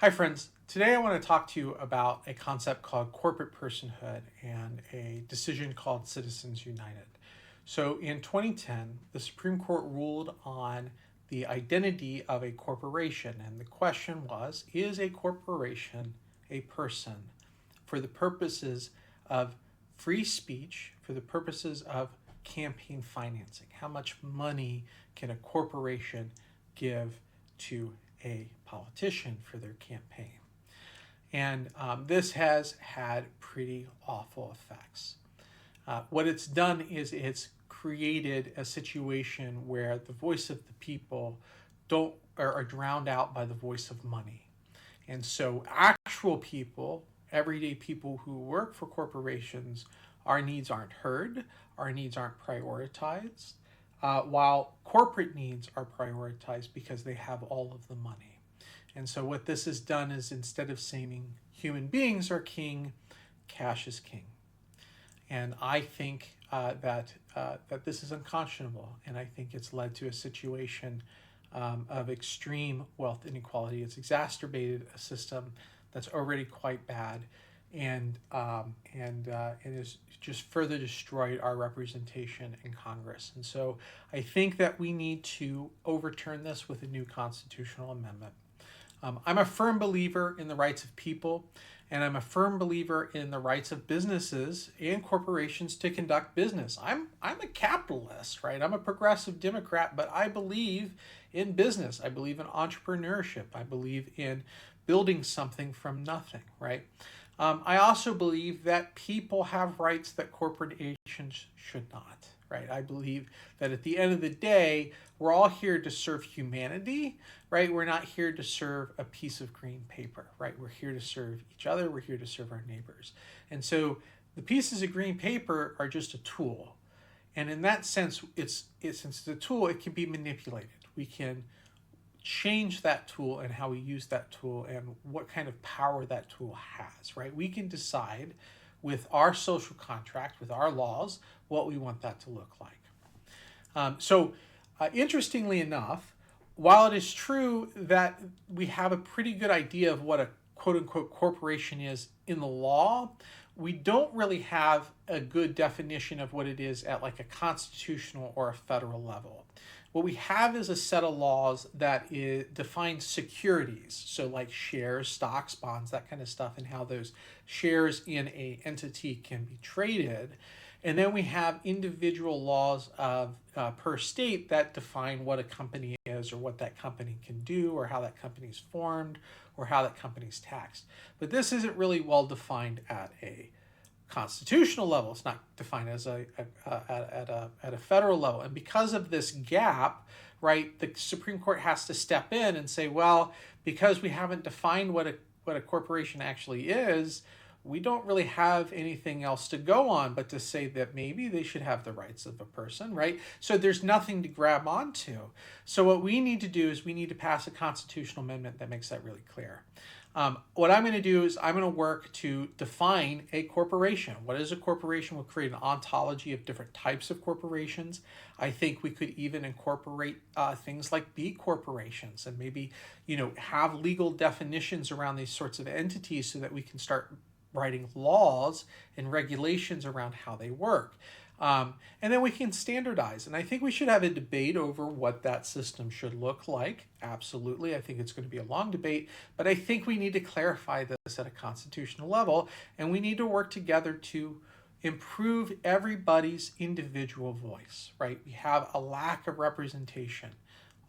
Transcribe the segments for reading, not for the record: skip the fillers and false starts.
Hi friends, today I want to talk to you about a concept called corporate personhood and a decision called Citizens United. So in 2010, the Supreme Court ruled on the identity of a corporation, and the question was, is a corporation a person for the purposes of free speech, for the purposes of campaign financing? How much money can a corporation give to a politician for their campaign? And this has had pretty awful effects. What it's done is it's created a situation where the voice of the people don't are drowned out by the voice of money. And so actual people, everyday people who work for corporations, our needs aren't heard, our needs aren't prioritized, while corporate needs are prioritized because they have all of the money. And so what this has done is, instead of saying human beings are king, cash is king. And I think that this is unconscionable, and I think it's led to a situation of extreme wealth inequality. It's exacerbated a system that's already quite bad, and it has just further destroyed our representation in Congress. And so I think that we need to overturn this with a new constitutional amendment. I'm a firm believer in the rights of people, and I'm a firm believer in the rights of businesses and corporations to conduct business. I'm a capitalist, right? I'm a progressive Democrat, but I believe in business. I believe in entrepreneurship. I believe in building something from nothing, right? I also believe that people have rights that corporations should not, right? I believe that at the end of the day, we're all here to serve humanity, right? We're not here to serve a piece of green paper, right? We're here to serve each other. We're here to serve our neighbors. And so the pieces of green paper are just a tool. And in that sense, since it's a tool, it can be manipulated. We can change that tool and how we use that tool and what kind of power that tool has, right? We can decide with our social contract, with our laws, what we want that to look like. Interestingly enough, while it is true that we have a pretty good idea of what a quote-unquote corporation is in the law, we don't really have a good definition of what it is at like a constitutional or a federal level. What we have is a set of laws that defines securities, so like shares, stocks, bonds, that kind of stuff, and how those shares in a entity can be traded. And then we have individual laws of per state that define what a company is, or what that company can do, or how that company is formed, or how that company is taxed. But this isn't really well defined at a constitutional level. It's not defined as at a federal level. And because of this gap, right, the Supreme Court has to step in and say, well, because we haven't defined what a corporation actually is, we don't really have anything else to go on but to say that maybe they should have the rights of a person, right? So there's nothing to grab onto. So what we need to do is we need to pass a constitutional amendment that makes that really clear. What I'm going to do is I'm going to work to define a corporation. What is a corporation? We'll create an ontology of different types of corporations. I think we could even incorporate things like B corporations, and maybe, have legal definitions around these sorts of entities so that we can start writing laws and regulations around how they work. And then we can standardize. And I think we should have a debate over what that system should look like. Absolutely. I think it's going to be a long debate, but I think we need to clarify this at a constitutional level, and we need to work together to improve everybody's individual voice, right? We have a lack of representation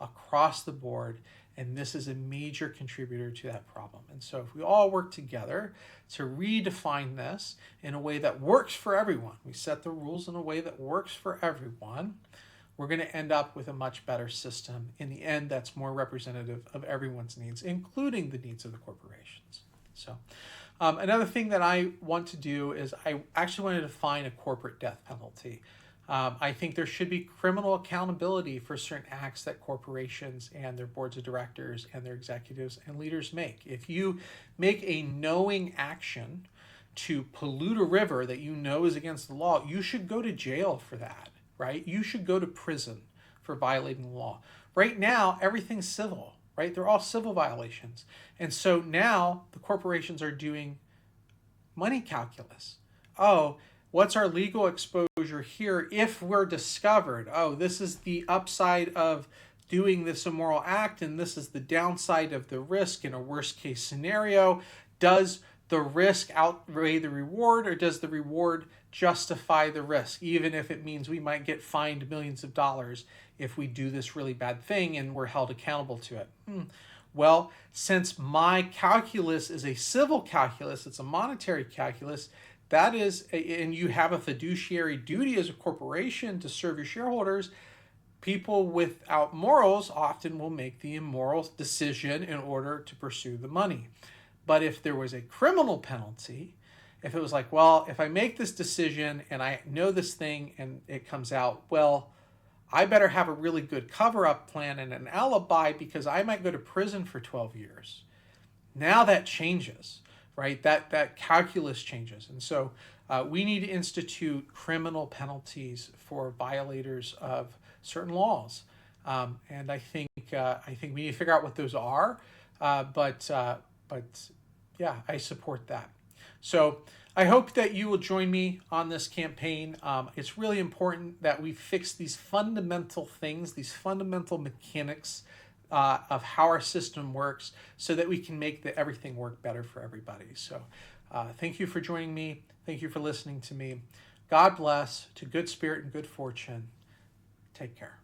across the board, and this is a major contributor to that problem. And so if we all work together to redefine this in a way that works for everyone, we set the rules in a way that works for everyone, we're going to end up with a much better system in the end that's more representative of everyone's needs, including the needs of the corporations. So another thing that I want to do is I actually want to define a corporate death penalty. I think there should be criminal accountability for certain acts that corporations and their boards of directors and their executives and leaders make. If you make a knowing action to pollute a river that you know is against the law, you should go to jail for that, right? You should go to prison for violating the law. Right now, everything's civil. right? They're all civil violations. And so now the corporations are doing money calculus. Oh, what's our legal exposure here if we're discovered? Oh, this is the upside of doing this immoral act, and this is the downside of the risk in a worst case scenario. Does the risk outweigh the reward, or does the reward justify the risk, even if it means we might get fined millions of dollars if we do this really bad thing and we're held accountable to it? Well, since my calculus is a civil calculus, it's a monetary calculus, that is, and you have a fiduciary duty as a corporation to serve your shareholders, people without morals often will make the immoral decision in order to pursue the money. But if there was a criminal penalty, if it was like, well, if I make this decision and I know this thing and it comes out, well, I better have a really good cover-up plan and an alibi because I might go to prison for 12 years. Now that changes, right? That calculus changes. And so we need to institute criminal penalties for violators of certain laws. And I think we need to figure out what those are. But yeah, I support that. So I hope that you will join me on this campaign. It's really important that we fix these fundamental things, these fundamental mechanics of how our system works so that we can make everything work better for everybody. So thank you for joining me. Thank you for listening to me. God bless, to good spirit and good fortune. Take care.